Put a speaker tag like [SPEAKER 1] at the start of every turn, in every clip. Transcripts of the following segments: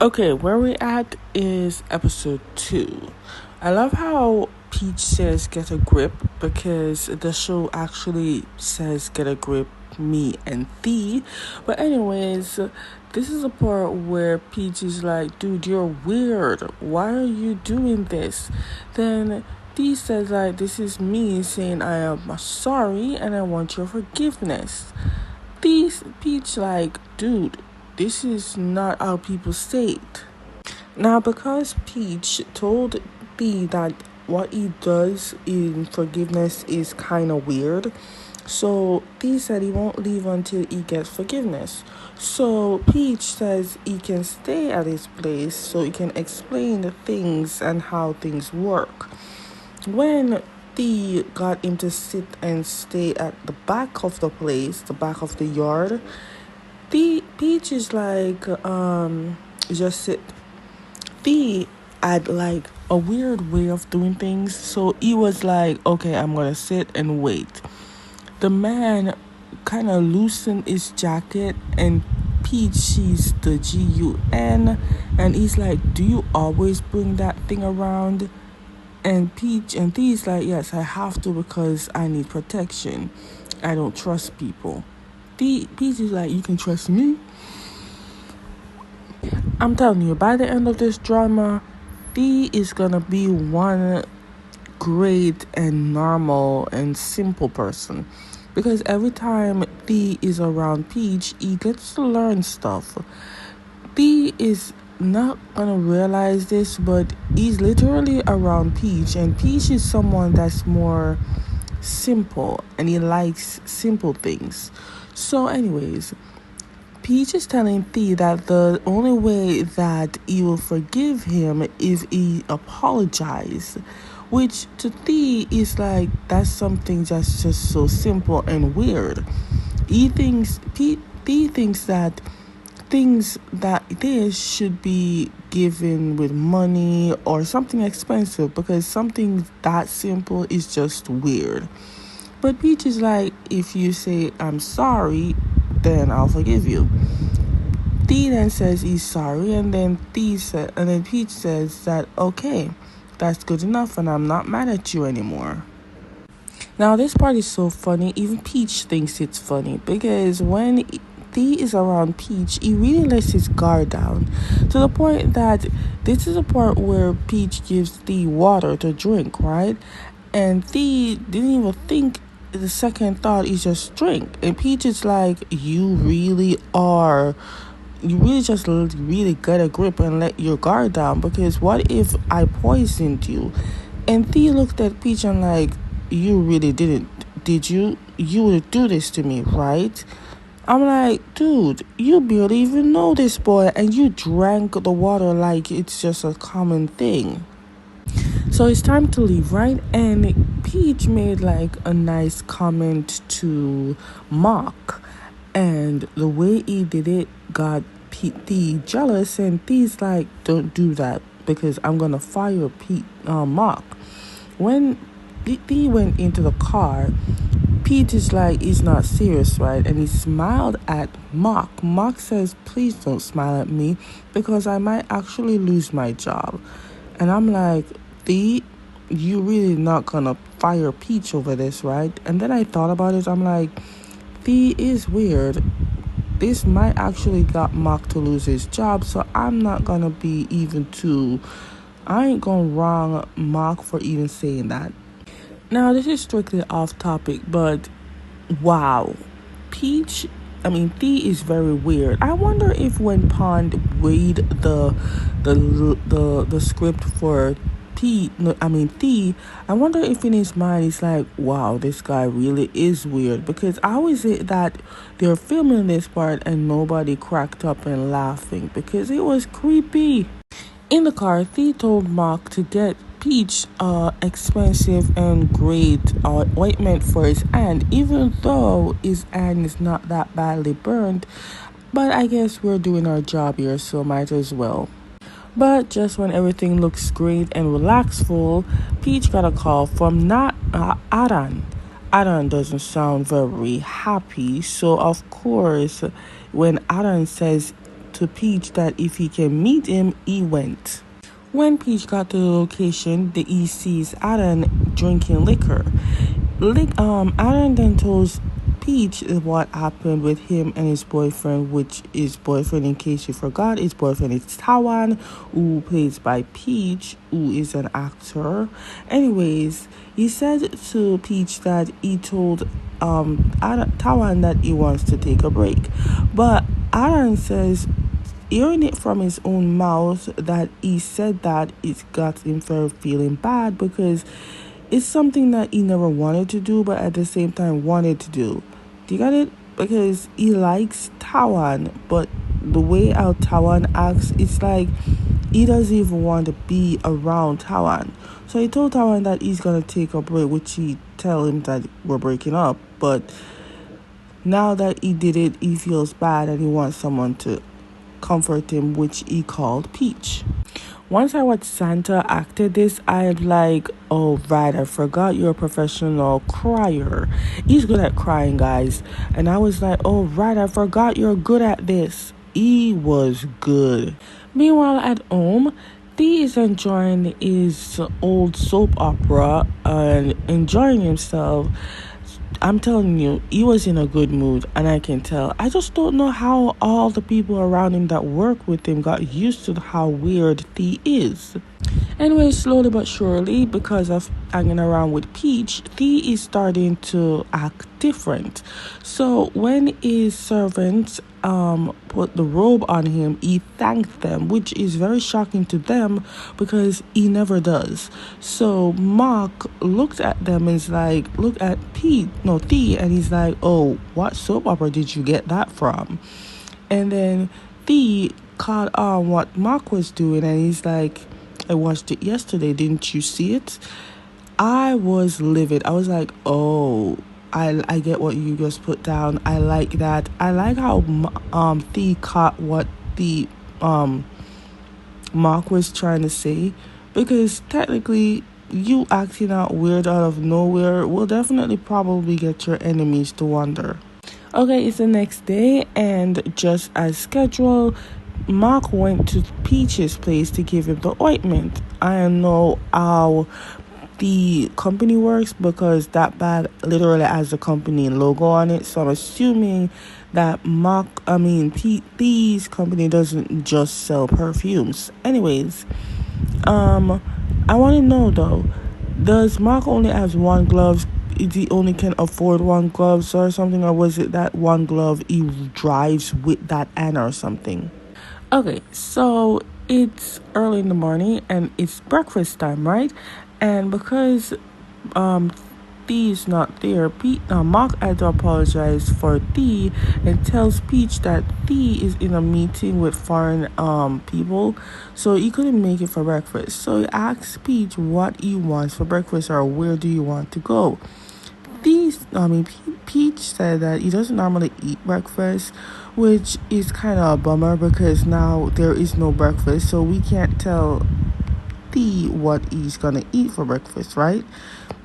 [SPEAKER 1] Okay, where we at is episode 2. I love how Peach says get a grip because the show actually says get a grip, me and Thee. But anyways, this is a part where Peach is like, dude, you're weird. Why are you doing this? Then Thee says like, this is me saying I am sorry and I want your forgiveness. Peach like, dude, this is not how people say it. Now, because Peach told B that what he does in forgiveness is kind of weird, so B said he won't leave until he gets forgiveness. So Peach says he can stay at his place so he can explain the things and how things work. When T got him to sit and stay at the back of the place, the back of the yard, Peach is like, just sit. T had like a weird way of doing things, so he was like, okay, I'm gonna sit and wait. The man kind of loosened his jacket, and Peach sees the GUN, and he's like, do you always bring that thing around? And T's like, yes, I have to because I need protection. I don't trust people. Peach is like, you can trust me? I'm telling you, by the end of this drama, T is gonna be one great and normal and simple person. Because every time T is around Peach, he gets to learn stuff. T is not gonna realize this, but he's literally around Peach, and Peach is someone that's more simple and he likes simple things. So anyways, Peach is telling T that the only way that he will forgive him if he apologizes, which to T is like, that's something that's just so simple and weird. T thinks that things that this should be given with money or something expensive, because something that simple is just weird. But Peach is like, if you say I'm sorry, then I'll forgive you. T then says he's sorry, and then Peach says that okay, that's good enough, and I'm not mad at you anymore. Now this part is so funny. Even Peach thinks it's funny because when T is around Peach, he really lets his guard down to the point that this is a part where Peach gives T water to drink, right? And T didn't even think. The second thought is just drink. And Peach is like, you really just really get a grip and let your guard down, because what if I poisoned you? And T looked at Peach and like, you really didn't, did you? You would do this to me, right? I'm like, dude, you barely even know this boy, and you drank the water like it's just a common thing. So it's time to leave, right? And Peach made like a nice comment to Mark, and the way he did it got T jealous, and T's like, don't do that because I'm gonna fire Mark. When T went into the car, Pete is like, he's not serious, right? And he smiled at Mark. Mark says, please don't smile at me because I might actually lose my job. And I'm like, T, you really not gonna fire Peach over this, right? And then I thought about it. I'm like, T is weird. This might actually got Mark to lose his job, so I'm not gonna be I ain't gonna wrong Mark for even saying that. Now, this is strictly off topic, but wow. T is very weird. I wonder if when Pond read the script for T, I wonder if in his mind he's like, wow, this guy really is weird, because I always say that they're filming this part and nobody cracked up and laughing because it was creepy. In the car, T told Mark to get Peach expensive and great ointment for his hand, even though his hand is not that badly burned. But I guess we're doing our job here, so might as well. But just when everything looks great and relaxful, Peach got a call from Aran. Aran doesn't sound very happy, so of course, when Aran says to Peach that if he can meet him, he went. When Peach got to the location, he sees Adam drinking liquor. Adam then tells Peach what happened with him and his boyfriend, which is boyfriend, in case you forgot, his boyfriend is Tawan, who plays by Peach, who is an actor. Anyways, he said to Peach that he told Tawan that he wants to take a break. But Adam says, hearing it from his own mouth, that he said that it got him feeling bad because it's something that he never wanted to do, but at the same time wanted to do. Do you get it? Because he likes Tawan, but the way how Tawan acts, it's like he doesn't even want to be around Tawan. So he told Tawan that he's gonna take a break, which he tell him that we're breaking up. But now that he did it, he feels bad and he wants someone to comfort him, which he called Peach. Once I watched Santa acted this, I'm like, oh right, I forgot you're a professional crier. He's good at crying, guys. And I was like, oh right, I forgot you're good at this. He was good. Meanwhile, at home, T is enjoying his old soap opera and enjoying himself. I'm telling you, he was in a good mood, and I can tell. I just don't know how all the people around him that work with him got used to how weird T is. Anyway, slowly but surely, because of hanging around with Peach, T is starting to act different. So when his servants put the robe on him, he thanked them, which is very shocking to them because he never does. So Mark looked at them and is like, look at T, and he's like, oh, what soap opera did you get that from? And then T caught on what Mark was doing, and he's like, I watched it yesterday, didn't you see it? I was livid. I was like, oh, I get what you just put down. I like that. I like how Thea caught what the Mark was trying to say, because technically you acting out weird out of nowhere will definitely probably get your enemies to wonder. Okay, it's the next day, and just as scheduled, Mark went to Peach's place to give him the ointment. I don't know how the company works because that bag literally has the company logo on it. So I'm assuming that Pete's company doesn't just sell perfumes. Anyways, I want to know though, does Mark only have one glove? He only can afford one glove or something, or was it that one glove he drives with that Anna or something? Okay, so it's early in the morning and it's breakfast time, right? And because T is not there, Mark had to apologize for T and tells Peach that T is in a meeting with foreign people, so he couldn't make it for breakfast. So he asks Peach what he wants for breakfast or where do you want to go. Peach said that he doesn't normally eat breakfast, which is kind of a bummer because now there is no breakfast, so we can't tell T what he's gonna eat for breakfast, right?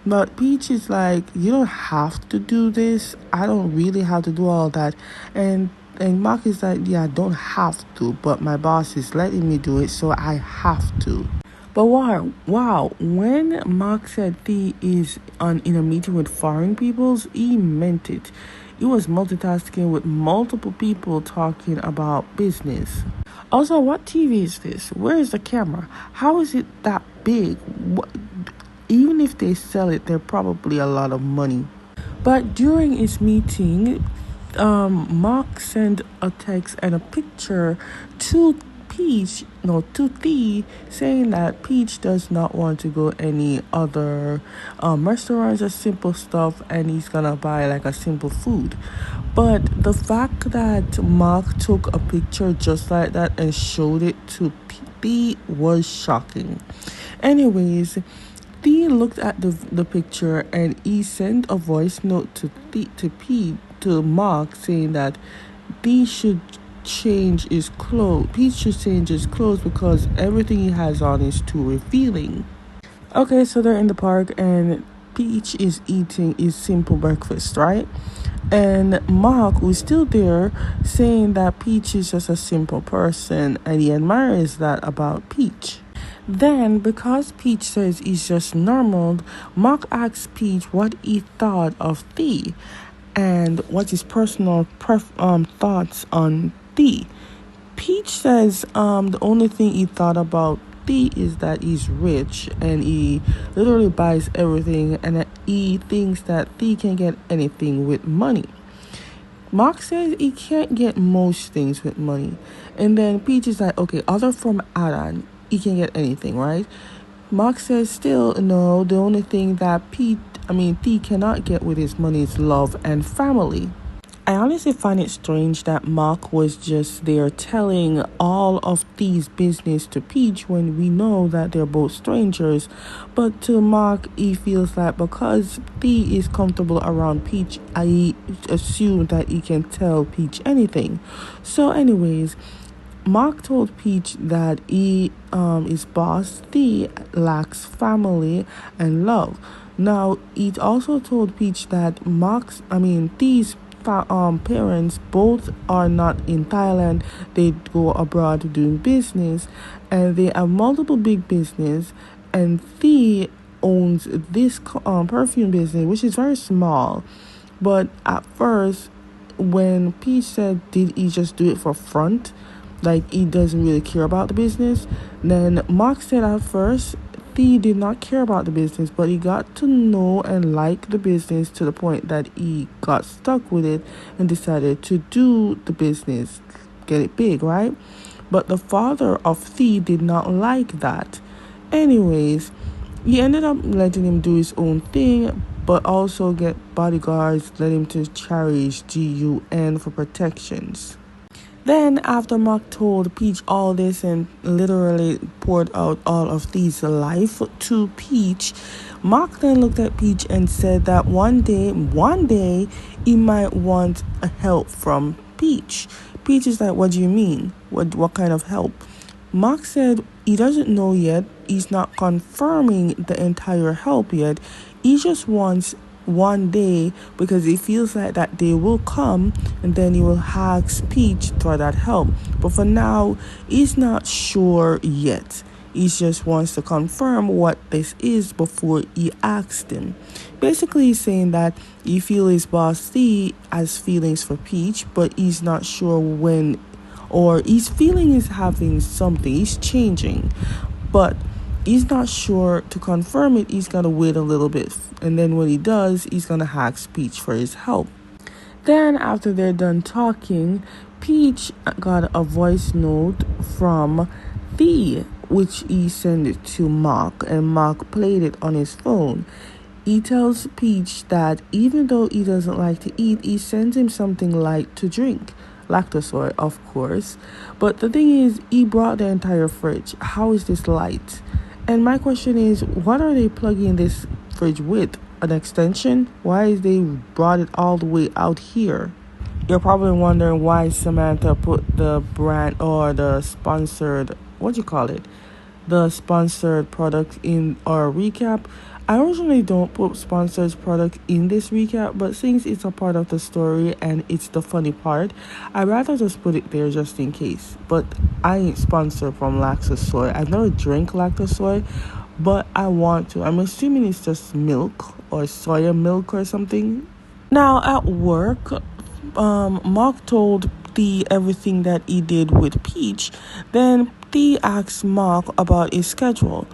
[SPEAKER 1] But Peach is like, you don't have to do this. I don't really have to do all that. And Mark is like, yeah, I don't have to, but my boss is letting me do it, so I have to. But wow, when Mark said T is in a meeting with foreign peoples, he meant it. He was multitasking with multiple people talking about business. Also, what TV is this? Where is the camera? How is it that big? Even if they sell it, they're probably a lot of money. But during his meeting, Mark sent a text and a picture to T, saying that Peach does not want to go any other restaurants or simple stuff, and he's gonna buy like a simple food. But the fact that Mark took a picture just like that and showed it to T was shocking. Anyways, T looked at the picture and he sent a voice note to Mark saying that T should change his clothes. Peach should change his clothes because everything he has on is too revealing. Okay, so they're in the park and Peach is eating his simple breakfast, right? And Mark, who's still there, saying that Peach is just a simple person and he admires that about Peach. Then, because Peach says he's just normal, Mark asks Peach what he thought of Thea and what his personal thoughts on Thea. Peach says the only thing he thought about Thea is that he's rich and he literally buys everything and that he thinks that Thea can get anything with money. Mark says he can't get most things with money. And then Peach is like, okay, other from Adam, he can get anything, right? Mark says still no, the only thing that Thea cannot get with his money is love and family. I honestly find it strange that Mark was just there telling all of these business to Peach when we know that they're both strangers. But to Mark, he feels that because Thea is comfortable around Peach, I assume that he can tell Peach anything. So anyways, Mark told Peach that his boss, Thea, lacks family and love. Now, he also told Peach that Thea's parents both are not in Thailand. They go abroad doing business and they have multiple big business, and Thea owns this perfume business which is very small. But at first when Peach said did he just do it for front, like he doesn't really care about the business, then Mark said at first Thea did not care about the business, but he got to know and like the business to the point that he got stuck with it and decided to do the business, get it big, right? But the father of Thea did not like that. Anyways, he ended up letting him do his own thing, but also get bodyguards, let him to cherish GUN for protections. Then, after Mark told Peach all this and literally poured out all of Thea's life to Peach, Mark then looked at Peach and said that one day, he might want a help from Peach. Peach is like, what do you mean? What kind of help? Mark said he doesn't know yet. He's not confirming the entire help yet. He just wants one day because he feels like that day will come and then he will ask Peach for that help. But for now, he's not sure yet. He just wants to confirm what this is before he asks him. Basically, he's saying that he feels his boss Thea has feelings for Peach, but he's not sure when, or his feeling is having something. He's changing, but he's not sure to confirm it. He's going to wait a little bit. And then when he does, he's going to ask Peach for his help. Then after they're done talking, Peach got a voice note from Thea, which he sent it to Mark, and Mark played it on his phone. He tells Peach that even though he doesn't like to eat, he sends him something light to drink. Lactose, of course. But the thing is, he brought the entire fridge. How is this light? And my question is, what are they plugging this fridge with? An extension? Why is they brought it all the way out here? You're probably wondering why Samantha put the brand or the sponsored, the sponsored product in our recap. I originally don't put sponsored product in this recap, but since it's a part of the story and it's the funny part, I'd rather just put it there just in case. But I ain't sponsored from lactose soy. I've never drank lactose soy, but I want to. I'm assuming it's just milk or soya milk or something. Now at work, Mark told Thea everything that he did with Peach. Then Thea asked Mark about his schedule.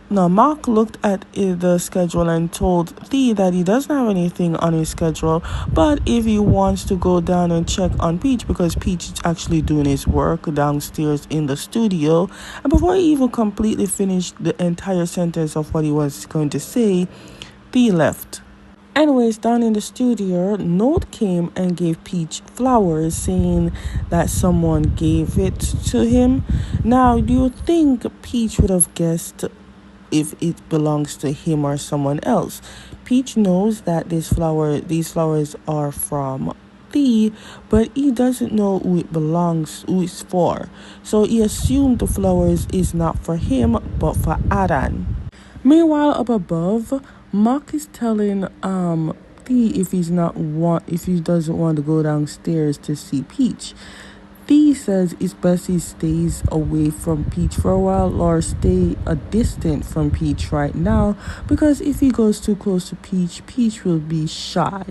[SPEAKER 1] Mark looked at the schedule and told Thea that he doesn't have anything on his schedule, but if he wants to go down and check on Peach, because Peach is actually doing his work downstairs in the studio. And before he even completely finished the entire sentence of what he was going to say, Thea left. Anyways, down in the studio, Note came and gave Peach flowers, saying that someone gave it to him. Now, do you think Peach would have guessed if it belongs to him or someone else? Peach knows that these flowers are from Thea, but he doesn't know who it belongs, who it's for. So he assumed the flowers is not for him, but for Adan. Meanwhile, up above, Mark is telling Thee if he doesn't want to go downstairs to see Peach. Thee says it's best he stays away from Peach for a while or stay a distant from Peach right now because if he goes too close to Peach, Peach will be shy.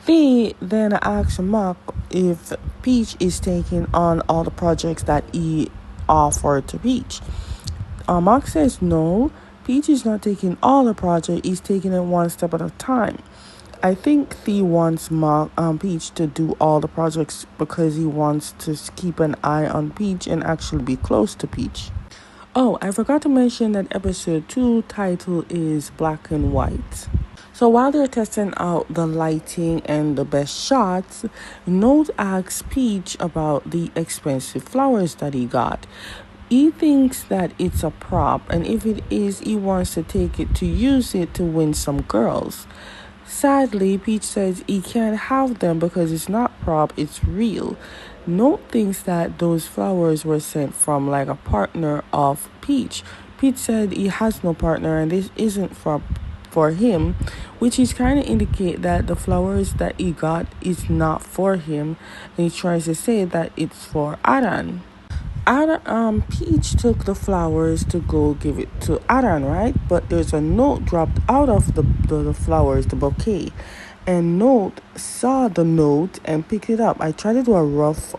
[SPEAKER 1] Thee then asks Mark if Peach is taking on all the projects that he offered to Peach. Mark says no, Peach is not taking all the project, he's taking it one step at a time. I think Thee wants Peach to do all the projects because he wants to keep an eye on Peach and actually be close to Peach. Oh, I forgot to mention that episode 2 title is Black and White. So while they're testing out the lighting and the best shots, Note asks Peach about the expensive flowers that he got. He thinks that it's a prop, and if it is, he wants to take it to use it to win some girls. Sadly, Peach says he can't have them because it's not prop, it's real. Note thinks that those flowers were sent from like a partner of Peach. Peach said he has no partner and this isn't for him, which is kind of indicate that the flowers that he got is not for him, and he tries to say that it's for Adan. Peach took the flowers to go give it to Adan, right? But there's a note dropped out of the flowers, the bouquet. And Note saw the note and picked it up. I tried to do a rough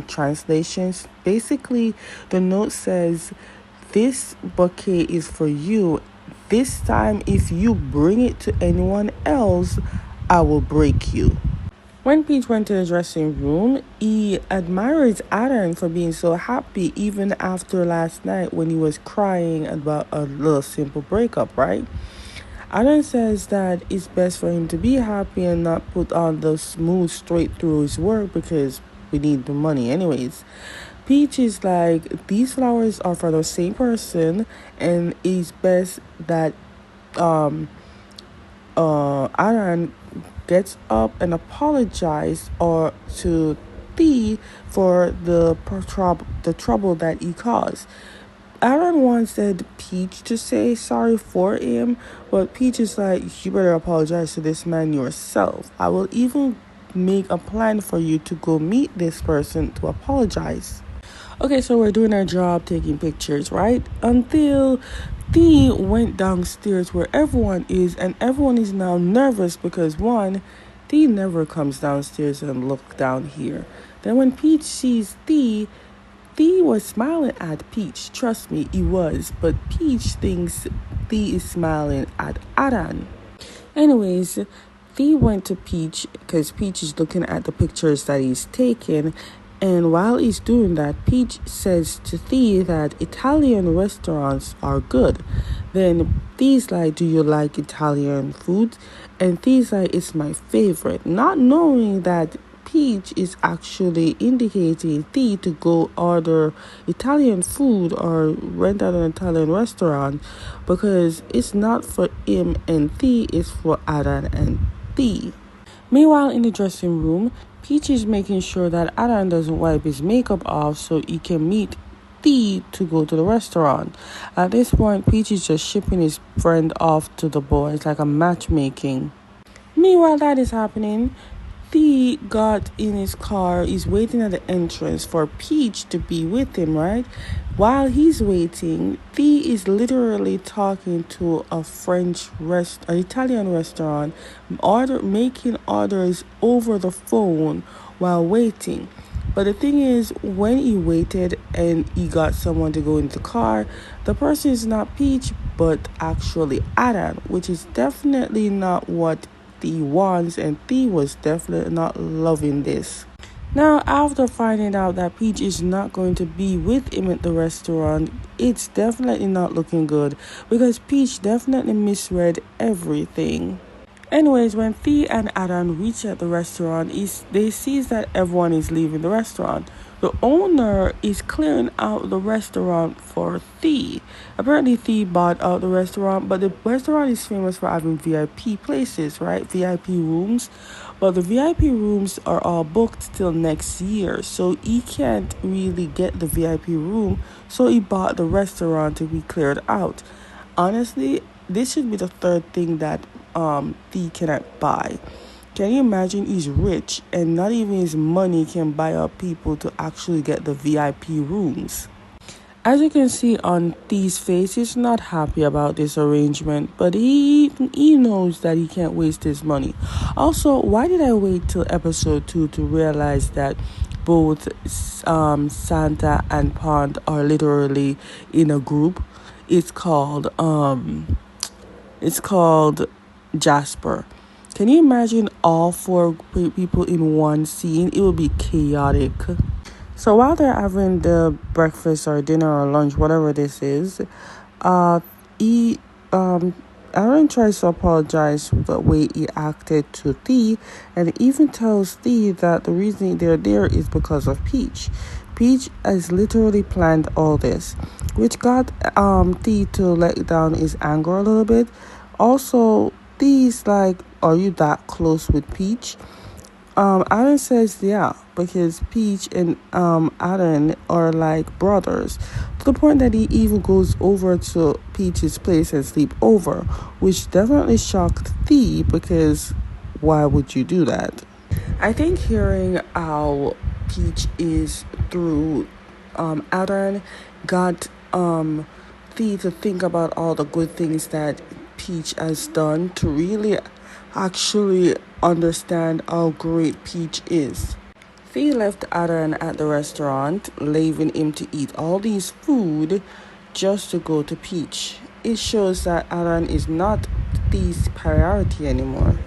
[SPEAKER 1] translation. Basically, the note says, "This bouquet is for you. This time, if you bring it to anyone else, I will break you." When Peach went to the dressing room, he admires Adan for being so happy even after last night when he was crying about a little simple breakup, right? Adan says that it's best for him to be happy and not put on the smooth straight through his work because we need the money anyways. Peach is like, these flowers are for the same person and it's best that Adan gets up and apologizes or to Thee for the trouble that he caused. Aaron wanted Peach to say sorry for him, but Peach is like, you better apologize to this man yourself. I will even make a plan for you to go meet this person to apologize. Okay, so we're doing our job taking pictures, right? Until Thee went downstairs where everyone is, and everyone is now nervous because one, Thee never comes downstairs and look down here. Then when Peach sees Thee was smiling at Peach. Trust me, he was. But Peach thinks Thee is smiling at Adan. Anyways, Thee went to Peach because Peach is looking at the pictures that he's taken. And while he's doing that, Peach says to Thee that Italian restaurants are good. Then Thee's like, do you like Italian food? And Thee's like, it's my favorite. Not knowing that Peach is actually indicating Thee to go order Italian food or rent out an Italian restaurant because it's not for him and Thee, it's for Adan and Thee. Meanwhile, in the dressing room, Peach is making sure that Adan doesn't wipe his makeup off so he can meet Thee to go to the restaurant. At this point, Peach is just shipping his friend off to the boys like a matchmaking. Meanwhile, that is happening. Thee got in his car, he's waiting at the entrance for Peach to be with him, right? While he's waiting, Thee is literally talking to an Italian restaurant, making orders over the phone while waiting. But the thing is, when he waited and he got someone to go into the car, the person is not Peach, but actually Adan, which is definitely not what Thee wants, and Thee was definitely not loving this. Now, after finding out that Peach is not going to be with him at the restaurant, it's definitely not looking good because Peach definitely misread everything. Anyways, when Thee and Adan reach at the restaurant, they see that everyone is leaving the restaurant. The owner is clearing out the restaurant for Thee. Apparently, Thee bought out the restaurant, but the restaurant is famous for having VIP places, right? VIP rooms. But the VIP rooms are all booked till next year, so he can't really get the VIP room, so he bought the restaurant to be cleared out. Honestly, this should be the third thing that Thee cannot buy. Can you imagine he's rich and not even his money can buy up people to actually get the VIP rooms? As you can see on Thee's face, he's not happy about this arrangement, but he knows that he can't waste his money. Also, why did I wait till episode 2 to realize that both Santa and Pond are literally in a group? It's called Jasper. Can you imagine all four people in one scene? It would be chaotic. So while they're having the breakfast or dinner or lunch, whatever this is, he Aaron tries to apologize for the way he acted to Thee, and even tells Thee that the reason they're there is because of Peach. Peach has literally planned all this, which got Thee to let down his anger a little bit. Also, Thee's like, "Are you that close with Peach?" Adam says yeah, because Peach and Adam are like brothers, to the point that he even goes over to Peach's place and sleep over, which definitely shocked Thee, because why would you do that? I think hearing how Peach is through Adam got Thee to think about all the good things that Peach has done, to really actually understand how great Peach is. Thea left Adam at the restaurant, leaving him to eat all these food just to go to Peach. It shows that Adam is not Thea's priority anymore.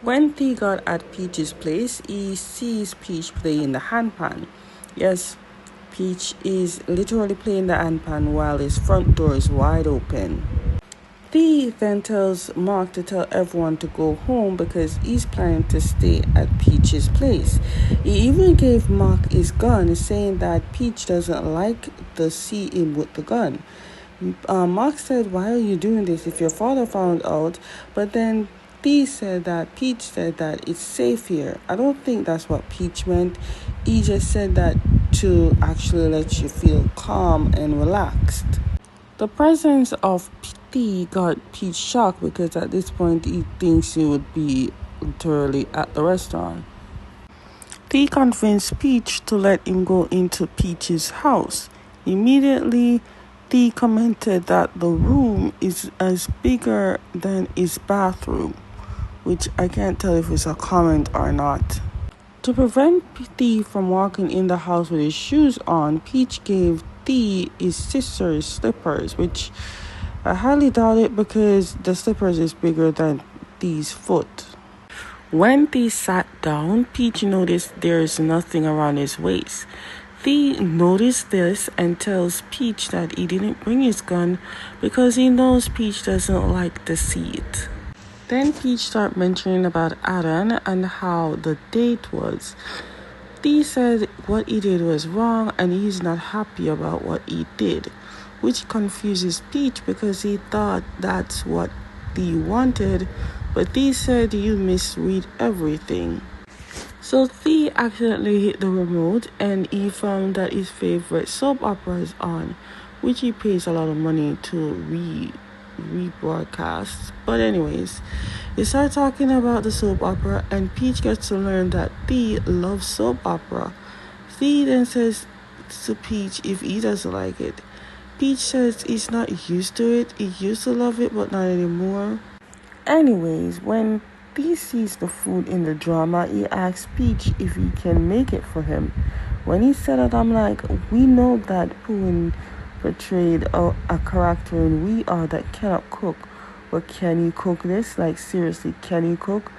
[SPEAKER 1] When Thea got at Peach's place, he sees Peach playing the handpan. Yes, Peach is literally playing the handpan while his front door is wide open. Thea then tells Mark to tell everyone to go home because he's planning to stay at Peach's place. He even gave Mark his gun, saying that Peach doesn't like to see him with the gun. Mark said, "Why are you doing this if your father found out?" But then Peach said that it's safe here. I don't think that's what Peach meant. He just said that to actually let you feel calm and relaxed. The presence of Thea got Peach shocked because at this point he thinks he would be literally at the restaurant. Thea convinced Peach to let him go into Peach's house. Immediately, Thea commented that the room is as bigger than his bathroom, which I can't tell if it's a comment or not. To prevent Thea from walking in the house with his shoes on, Peach gave Thea his sister's slippers, which I highly doubt it because the slippers is bigger than Thea's foot. When Thea sat down, Peach noticed there is nothing around his waist. Thea noticed this and tells Peach that he didn't bring his gun because he knows Peach doesn't like to see it. Then Peach started mentioning about Adam and how the date was. Thea said what he did was wrong and he's not happy about what he did, which confuses Peach because he thought that's what Thea wanted, but Thea said you misread everything. So Thea accidentally hit the remote and he found that his favorite soap opera is on, which he pays a lot of money to rebroadcast. But anyways, they start talking about the soap opera and Peach gets to learn that Thea loves soap opera. Thea then says to Peach if he doesn't like it. Peach says he's not used to it. He used to love it, but not anymore. Anyways, when Thea sees the food in the drama, he asks Peach if he can make it for him. When he said it, I'm like, we know that Pooh portrayed a character in We Are that cannot cook. But can you cook this? Like, seriously, can you cook?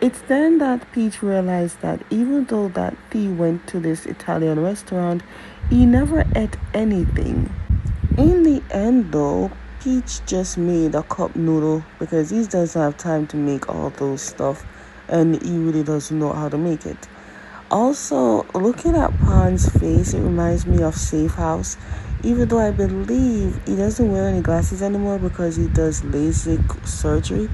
[SPEAKER 1] It's then that Peach realized that even though that Thea went to this Italian restaurant, he never ate anything. In the end, though, Peach just made a cup noodle because he doesn't have time to make all those stuff and he really doesn't know how to make it. Also, looking at Pond's face, it reminds me of Safe House, even though I believe he doesn't wear any glasses anymore because he does LASIK surgery.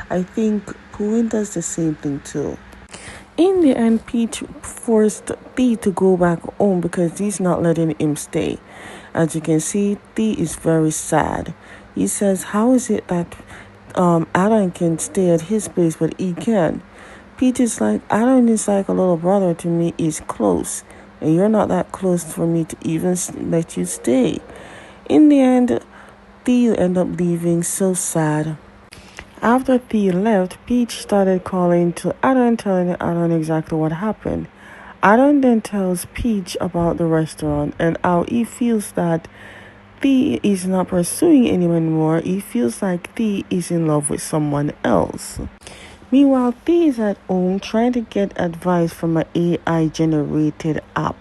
[SPEAKER 1] I think Pooh does the same thing too. In the end, Peach forced Thea to go back home because he's not letting him stay. As you can see, Thea is very sad. He says, how is it that Adam can stay at his place, but he can't. Peach is like, Adam is like a little brother to me. He's close, and you're not that close for me to even let you stay. In the end, Thea ended up leaving so sad. After Thea left, Peach started calling to Adam and telling Adam exactly what happened. Adam then tells Peach about the restaurant and how he feels that Thea is not pursuing anyone anymore. He feels like Thea is in love with someone else. Meanwhile, Thea is at home trying to get advice from an AI-generated app.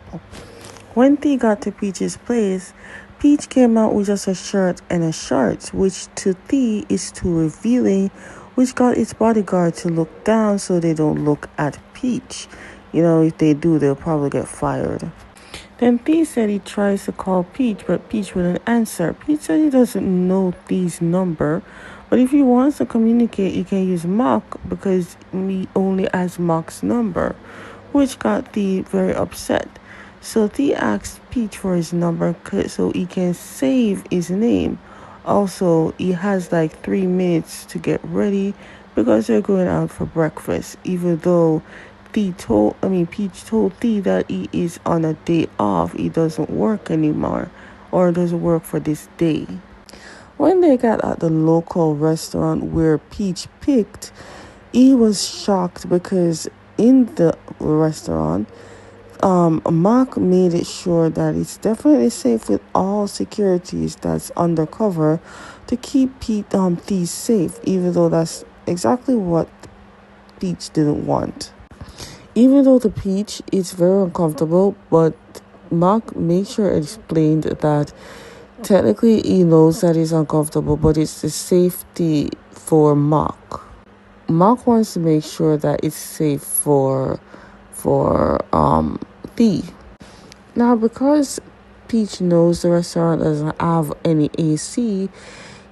[SPEAKER 1] When Thea got to Peach's place, Peach came out with just a shirt and a shorts, which to Thea is too revealing, which got its bodyguard to look down so they don't look at Peach. If they do, they'll probably get fired. Then Thea said he tries to call Peach, but Peach wouldn't answer. Peach said he doesn't know Thea's number, but if he wants to communicate, he can use Mock because he only has Mock's number, which got Thea very upset. So Thea asked Peach for his number so he can save his name. Also, he has like 3 minutes to get ready because they're going out for breakfast, even though Peach told Thea that he is on a day off. He doesn't work anymore or doesn't work for this day. When they got at the local restaurant where Peach picked, he was shocked because in the restaurant, Mark made it sure that it's definitely safe with all securities that's undercover to keep Thea safe, even though that's exactly what Peach didn't want. Even though the Peach is very uncomfortable, but Mark made sure explained that technically he knows that it's uncomfortable, but it's the safety for Mark. Mark wants to make sure that it's safe for Thea. Now, because Peach knows the restaurant doesn't have any AC,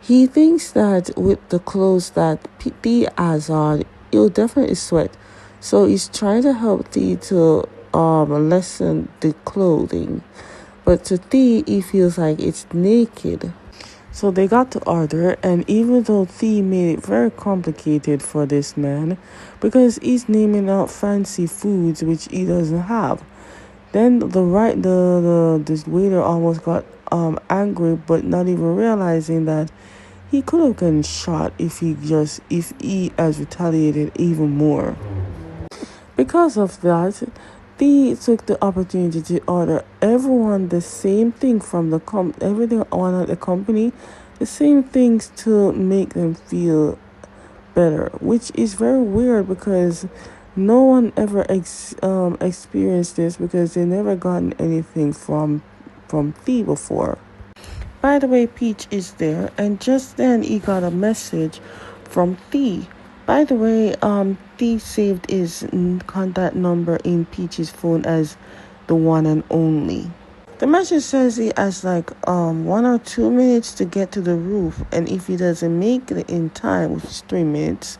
[SPEAKER 1] he thinks that with the clothes that Thea has on, he'll definitely sweat. So he's trying to help Thea to lessen the clothing. But to Thea, he feels like it's naked. So they got to order, and even though Thea made it very complicated for this man, because he's naming out fancy foods which he doesn't have. Then this waiter almost got angry, but not even realizing that he could have gotten shot if he has retaliated even more. Because of that, Thea took the opportunity to order everyone the same thing from the everything on the company, the same things to make them feel better, which is very weird because no one ever experienced this because they never gotten anything from Thea before. By the way, Peach is there, and just then he got a message from Thea. By the way, Thea saved his contact number in Peach's phone as the one and only. The message says he has 1 or 2 minutes to get to the roof, and if he doesn't make it in time, which is 3 minutes,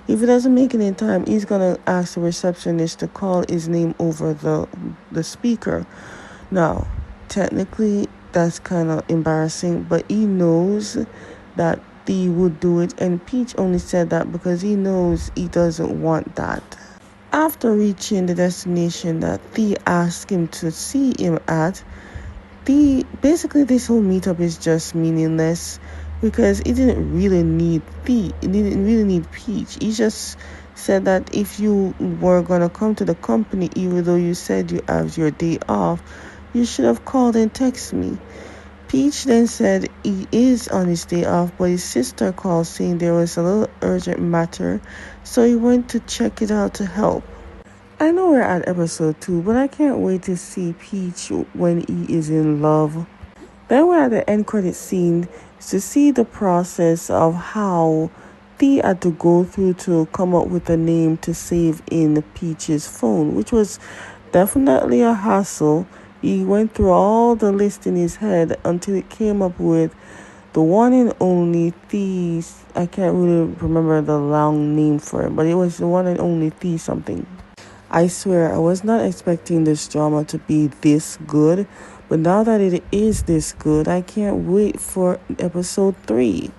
[SPEAKER 1] if he doesn't make it in time, he's gonna ask the receptionist to call his name over the speaker. Now, technically, that's kind of embarrassing, but he knows that Thea would do it, and Peach only said that because he knows he doesn't want that. After reaching the destination that Thea asked him to see him at, basically this whole meetup is just meaningless because he didn't really need Thea. He didn't really need Peach. He just said that if you were gonna come to the company, even though you said you have your day off, you should have called and texted me. Peach then said he is on his day off, but his sister called saying there was a little urgent matter, so he went to check it out to help. I know we're at episode 2, but I can't wait to see Peach when he is in love. Then we're at the end credit scene to see the process of how Thea had to go through to come up with a name to save in Peach's phone, which was definitely a hassle. He went through all the list in his head until he came up with the one and only Thea. I can't really remember the long name for it, but it was the one and only Thea something. I swear, I was not expecting this drama to be this good, but now that it is this good, I can't wait for episode 3.